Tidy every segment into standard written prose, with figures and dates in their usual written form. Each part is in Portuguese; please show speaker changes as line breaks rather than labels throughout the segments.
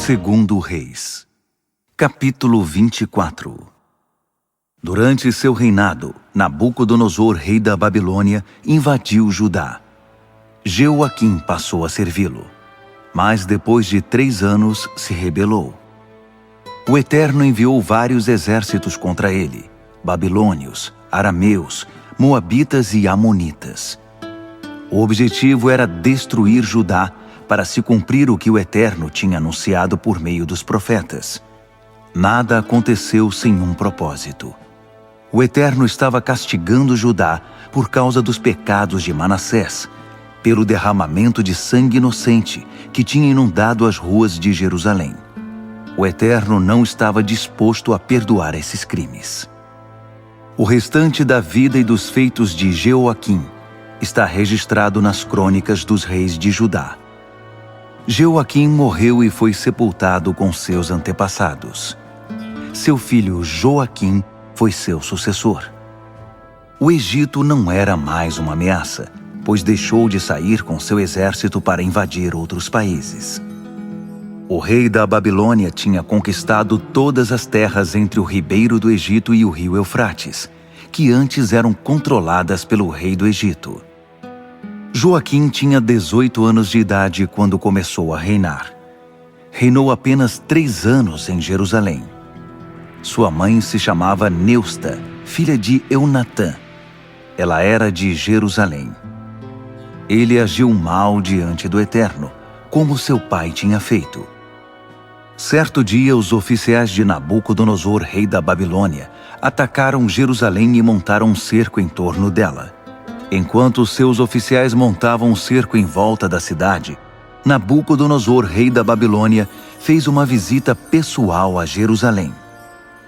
Segundo Reis, capítulo 24. Durante seu reinado, Nabucodonosor, rei da Babilônia, invadiu Judá. Jeoaquim passou a servi-lo, mas depois de 3 anos se rebelou. O Eterno enviou vários exércitos contra ele, babilônios, arameus, moabitas e amonitas. O objetivo era destruir Judá para se cumprir o que o Eterno tinha anunciado por meio dos profetas. Nada aconteceu sem um propósito. O Eterno estava castigando Judá por causa dos pecados de Manassés, pelo derramamento de sangue inocente que tinha inundado as ruas de Jerusalém. O Eterno não estava disposto a perdoar esses crimes. O restante da vida e dos feitos de Jeoaquim está registrado nas crônicas dos reis de Judá. Jeoaquim morreu e foi sepultado com seus antepassados. Seu filho Joaquim foi seu sucessor. O Egito não era mais uma ameaça, pois deixou de sair com seu exército para invadir outros países. O rei da Babilônia tinha conquistado todas as terras entre o ribeiro do Egito e o rio Eufrates, que antes eram controladas pelo rei do Egito. Joaquim tinha 18 anos de idade quando começou a reinar. Reinou apenas 3 anos em Jerusalém. Sua mãe se chamava Neusta, filha de Eunatã. Ela era de Jerusalém. Ele agiu mal diante do Eterno, como seu pai tinha feito. Certo dia, os oficiais de Nabucodonosor, rei da Babilônia, atacaram Jerusalém e montaram um cerco em torno dela. Enquanto seus oficiais montavam um cerco em volta da cidade, Nabucodonosor, rei da Babilônia, fez uma visita pessoal a Jerusalém.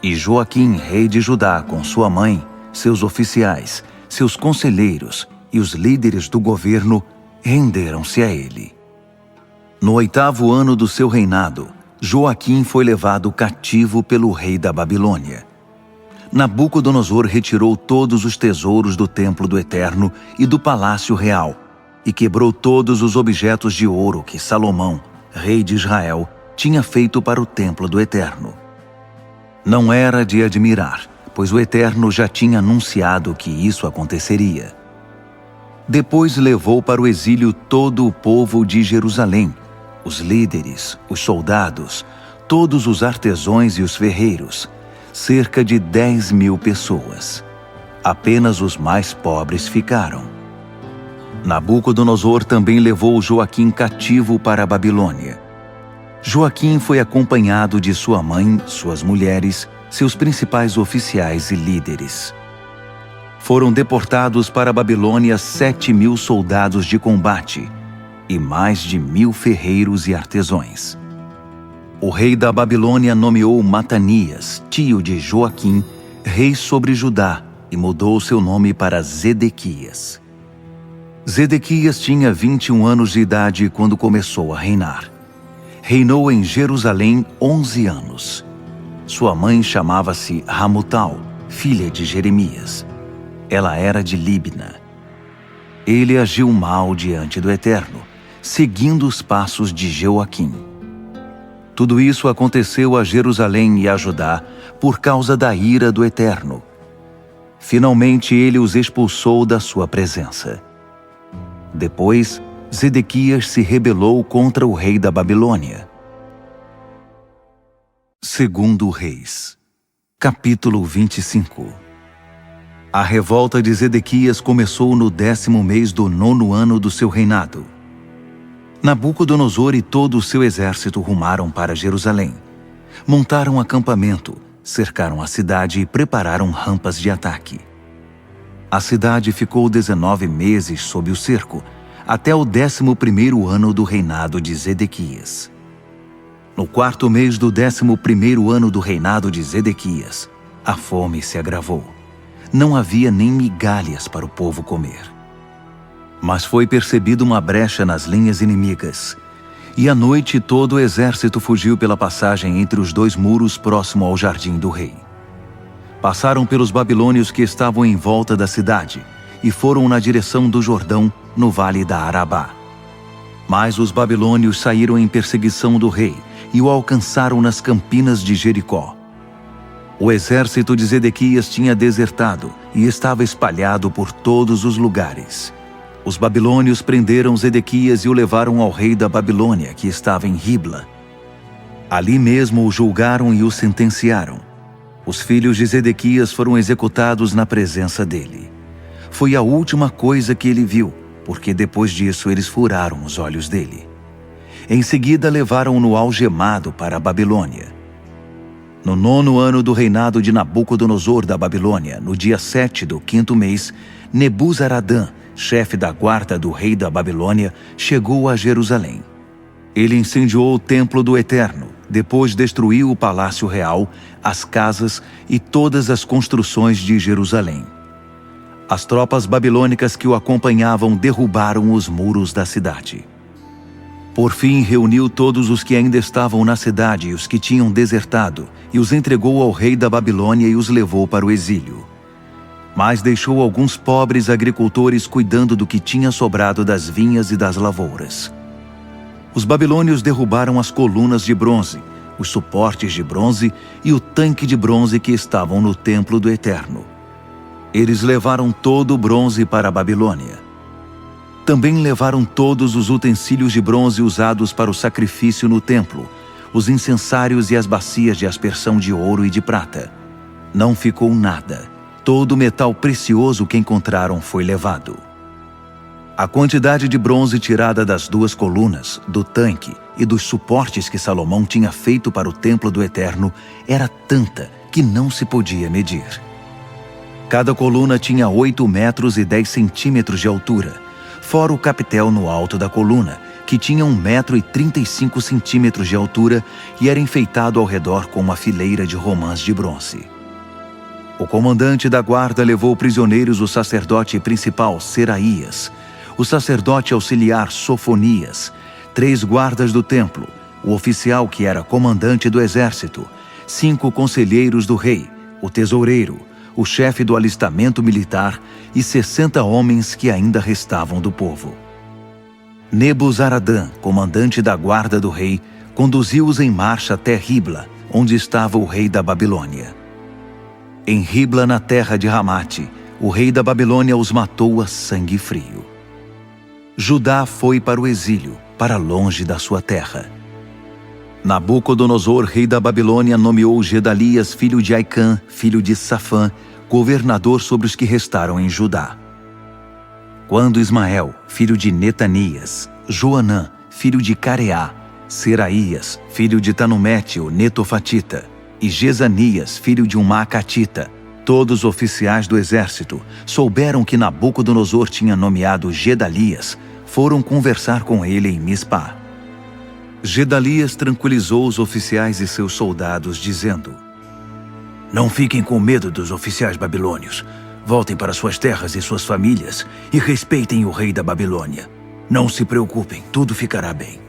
E Joaquim, rei de Judá, com sua mãe, seus oficiais, seus conselheiros e os líderes do governo, renderam-se a ele. No 8º ano do seu reinado, Joaquim foi levado cativo pelo rei da Babilônia. Nabucodonosor retirou todos os tesouros do templo do Eterno e do palácio real e quebrou todos os objetos de ouro que Salomão, rei de Israel, tinha feito para o templo do Eterno. Não era de admirar, pois o Eterno já tinha anunciado que isso aconteceria. Depois levou para o exílio todo o povo de Jerusalém, os líderes, os soldados, todos os artesãos e os ferreiros, cerca de 10.000 pessoas. Apenas os mais pobres ficaram. Nabucodonosor também levou Joaquim cativo para a Babilônia. Joaquim foi acompanhado de sua mãe, suas mulheres, seus principais oficiais e líderes. Foram deportados para a Babilônia 7.000 soldados de combate e mais de 1.000 ferreiros e artesãos. O rei da Babilônia nomeou Matanias, tio de Joaquim, rei sobre Judá, e mudou seu nome para Zedequias. Zedequias tinha 21 anos de idade quando começou a reinar. Reinou em Jerusalém 11 anos. Sua mãe chamava-se Hamutal, filha de Jeremias. Ela era de Libna. Ele agiu mal diante do Eterno, seguindo os passos de Joaquim. Tudo isso aconteceu a Jerusalém e a Judá por causa da ira do Eterno. Finalmente ele os expulsou da sua presença. Depois, Zedequias se rebelou contra o rei da Babilônia. Segundo Reis, capítulo 25. A revolta de Zedequias começou no 10º mês do 9º ano do seu reinado. Nabucodonosor e todo o seu exército rumaram para Jerusalém. Montaram acampamento, cercaram a cidade e prepararam rampas de ataque. A cidade ficou 19 meses sob o cerco, até o 11º ano do reinado de Zedequias. No 4º mês do 11º ano do reinado de Zedequias, a fome se agravou. Não havia nem migalhas para o povo comer. Mas foi percebida uma brecha nas linhas inimigas, e à noite todo o exército fugiu pela passagem entre os 2 muros próximo ao jardim do rei. Passaram pelos babilônios que estavam em volta da cidade e foram na direção do Jordão, no vale da Arabá. Mas os babilônios saíram em perseguição do rei e o alcançaram nas campinas de Jericó. O exército de Zedequias tinha desertado e estava espalhado por todos os lugares. Os babilônios prenderam Zedequias e o levaram ao rei da Babilônia, que estava em Ribla. Ali mesmo o julgaram e o sentenciaram. Os filhos de Zedequias foram executados na presença dele. Foi a última coisa que ele viu, porque depois disso eles furaram os olhos dele. Em seguida levaram-no algemado para a Babilônia. No 9º ano do reinado de Nabucodonosor da Babilônia, no dia 7 do 5º mês, Nebuzaradã, chefe da guarda do rei da Babilônia, chegou a Jerusalém. Ele incendiou o templo do Eterno, depois destruiu o palácio real, as casas e todas as construções de Jerusalém. As tropas babilônicas que o acompanhavam derrubaram os muros da cidade. Por fim, reuniu todos os que ainda estavam na cidade e os que tinham desertado, e os entregou ao rei da Babilônia e os levou para o exílio. Mas deixou alguns pobres agricultores cuidando do que tinha sobrado das vinhas e das lavouras. Os babilônios derrubaram as colunas de bronze, os suportes de bronze e o tanque de bronze que estavam no templo do Eterno. Eles levaram todo o bronze para a Babilônia. Também levaram todos os utensílios de bronze usados para o sacrifício no templo, os incensários e as bacias de aspersão de ouro e de prata. Não ficou nada. Todo o metal precioso que encontraram foi levado. A quantidade de bronze tirada das 2 colunas, do tanque e dos suportes que Salomão tinha feito para o templo do Eterno era tanta que não se podia medir. Cada coluna tinha 8 metros e 10 centímetros de altura, fora o capitel no alto da coluna, que tinha 1 metro e 35 centímetros de altura e era enfeitado ao redor com uma fileira de romãs de bronze. O comandante da guarda levou prisioneiros o sacerdote principal Seraías, o sacerdote auxiliar Sofonias, 3 guardas do templo, o oficial que era comandante do exército, 5 conselheiros do rei, o tesoureiro, o chefe do alistamento militar e 60 homens que ainda restavam do povo. Nebuzaradã, comandante da guarda do rei, conduziu-os em marcha até Ribla, onde estava o rei da Babilônia. Em Ribla, na terra de Ramate, o rei da Babilônia os matou a sangue frio. Judá foi para o exílio, para longe da sua terra. Nabucodonosor, rei da Babilônia, nomeou Gedalias, filho de Aicã, filho de Safã, governador sobre os que restaram em Judá. Quando Ismael, filho de Netanias, Joanã, filho de Careá, Seraías, filho de Tanumete, o Netofatita, e Jezanias, filho de um Maacatita, todos oficiais do exército, souberam que Nabucodonosor tinha nomeado Gedalias, foram conversar com ele em Mispá. Gedalias tranquilizou os oficiais e seus soldados, dizendo: Não fiquem com medo dos oficiais babilônios. Voltem para suas terras e suas famílias e respeitem o rei da Babilônia. Não se preocupem, tudo ficará bem.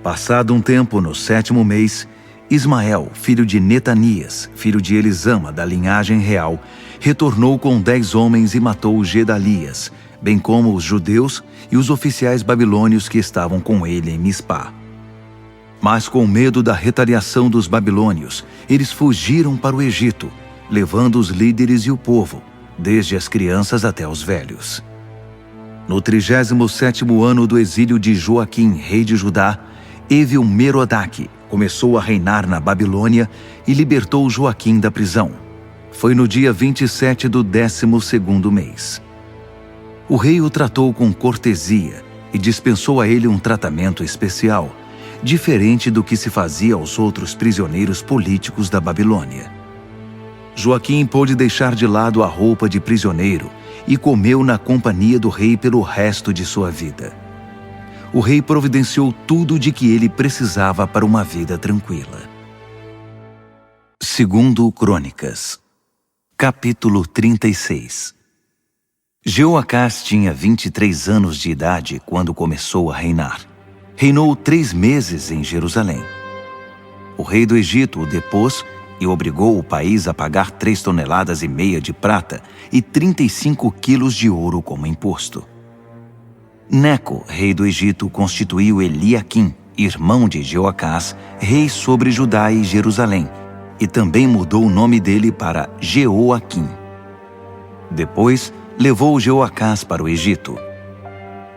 Passado um tempo, no 7º mês, Ismael, filho de Netanias, filho de Elisama, da linhagem real, retornou com 10 homens e matou Gedalias, bem como os judeus e os oficiais babilônios que estavam com ele em Mispá. Mas com medo da retaliação dos babilônios, eles fugiram para o Egito, levando os líderes e o povo, desde as crianças até os velhos. No 37º ano do exílio de Joaquim, rei de Judá, Evil-Merodach começou a reinar na Babilônia e libertou Joaquim da prisão. Foi no dia 27 do 12º mês. O rei o tratou com cortesia e dispensou a ele um tratamento especial, diferente do que se fazia aos outros prisioneiros políticos da Babilônia. Joaquim pôde deixar de lado a roupa de prisioneiro e comeu na companhia do rei pelo resto de sua vida. O rei providenciou tudo de que ele precisava para uma vida tranquila. Segundo Crônicas, capítulo 36. Jeoacás tinha 23 anos de idade quando começou a reinar. Reinou 3 meses em Jerusalém. O rei do Egito o depôs e obrigou o país a pagar 3,5 toneladas de prata e 35 quilos de ouro como imposto. Neco, rei do Egito, constituiu Eliaquim irmão de Jeoacás, rei sobre Judá e Jerusalém, e também mudou o nome dele para Jeoaquim. Depois, levou Jeoacás para o Egito.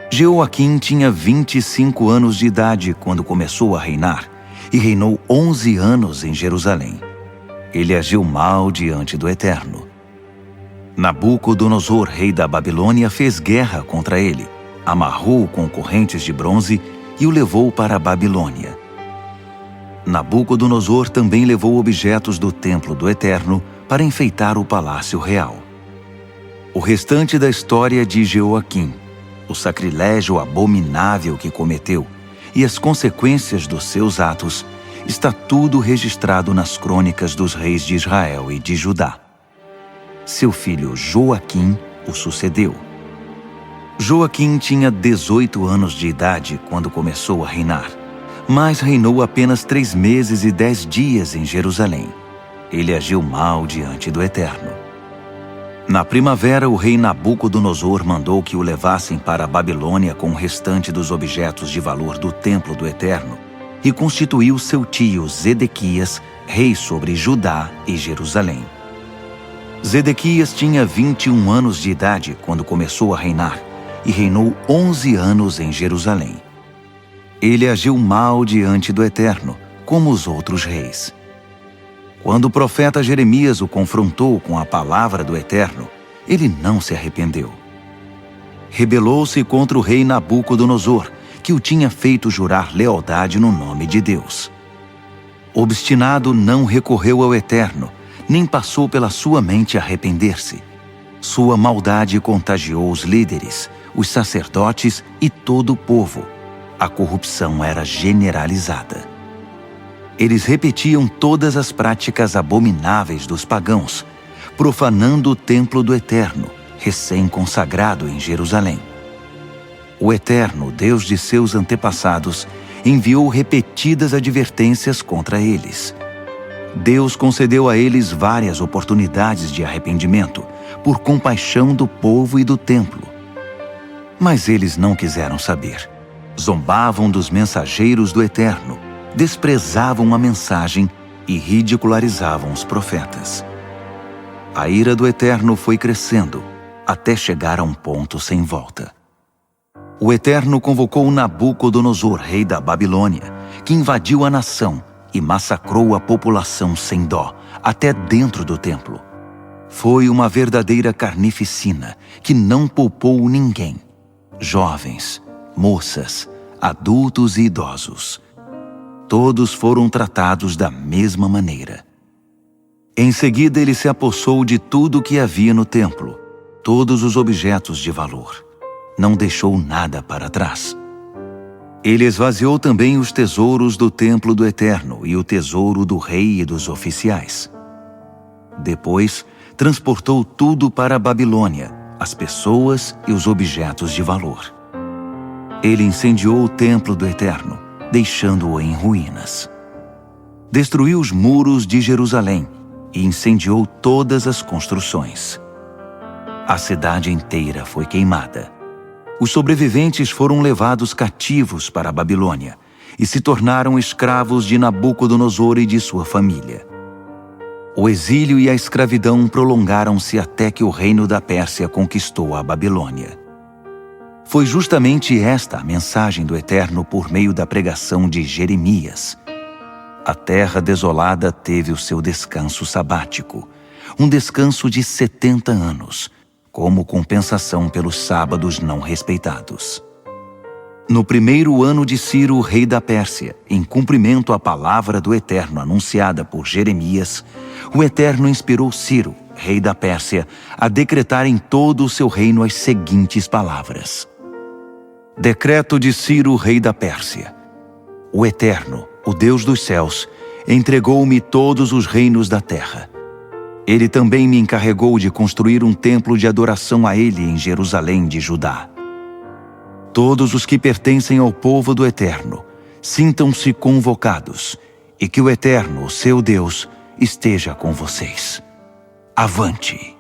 Jeoaquim tinha 25 anos de idade quando começou a reinar, e reinou 11 anos em Jerusalém. Ele agiu mal diante do Eterno. Nabucodonosor, rei da Babilônia, fez guerra contra ele, amarrou-o com correntes de bronze e o levou para a Babilônia. Nabucodonosor também levou objetos do templo do Eterno para enfeitar o palácio real. O restante da história de Jeoaquim, o sacrilégio abominável que cometeu e as consequências dos seus atos, está tudo registrado nas crônicas dos reis de Israel e de Judá. Seu filho Joaquim o sucedeu. Joaquim tinha 18 anos de idade quando começou a reinar, mas reinou apenas 3 meses e 10 dias em Jerusalém. Ele agiu mal diante do Eterno. Na primavera, o rei Nabucodonosor mandou que o levassem para a Babilônia com o restante dos objetos de valor do templo do Eterno e constituiu seu tio Zedequias rei sobre Judá e Jerusalém. Zedequias tinha 21 anos de idade quando começou a reinar e reinou 11 anos em Jerusalém. Ele agiu mal diante do Eterno, como os outros reis. Quando o profeta Jeremias o confrontou com a palavra do Eterno, ele não se arrependeu. Rebelou-se contra o rei Nabucodonosor, que o tinha feito jurar lealdade no nome de Deus. Obstinado, não recorreu ao Eterno, nem passou pela sua mente arrepender-se. Sua maldade contagiou os líderes, os sacerdotes e todo o povo. A corrupção era generalizada. Eles repetiam todas as práticas abomináveis dos pagãos, profanando o templo do Eterno, recém-consagrado em Jerusalém. O Eterno, Deus de seus antepassados, enviou repetidas advertências contra eles. Deus concedeu a eles várias oportunidades de arrependimento, por compaixão do povo e do templo. Mas eles não quiseram saber. Zombavam dos mensageiros do Eterno, desprezavam a mensagem e ridicularizavam os profetas. A ira do Eterno foi crescendo, até chegar a um ponto sem volta. O Eterno convocou Nabucodonosor, rei da Babilônia, que invadiu a nação e massacrou a população sem dó, até dentro do templo. Foi uma verdadeira carnificina que não poupou ninguém. Jovens, moças, adultos e idosos. Todos foram tratados da mesma maneira. Em seguida, ele se apossou de tudo o que havia no templo, todos os objetos de valor. Não deixou nada para trás. Ele esvaziou também os tesouros do templo do Eterno e o tesouro do rei e dos oficiais. Depois, transportou tudo para a Babilônia, as pessoas e os objetos de valor. Ele incendiou o templo do Eterno, deixando-o em ruínas. Destruiu os muros de Jerusalém e incendiou todas as construções. A cidade inteira foi queimada. Os sobreviventes foram levados cativos para a Babilônia e se tornaram escravos de Nabucodonosor e de sua família. O exílio e a escravidão prolongaram-se até que o reino da Pérsia conquistou a Babilônia. Foi justamente esta a mensagem do Eterno por meio da pregação de Jeremias. A terra desolada teve o seu descanso sabático, um descanso de 70 anos, como compensação pelos sábados não respeitados. No primeiro ano de Ciro, rei da Pérsia, em cumprimento à palavra do Eterno anunciada por Jeremias, o Eterno inspirou Ciro, rei da Pérsia, a decretar em todo o seu reino as seguintes palavras. Decreto de Ciro, rei da Pérsia. O Eterno, o Deus dos céus, entregou-me todos os reinos da terra. Ele também me encarregou de construir um templo de adoração a ele em Jerusalém de Judá. Todos os que pertencem ao povo do Eterno, sintam-se convocados, e que o Eterno, seu Deus, esteja com vocês. Avante!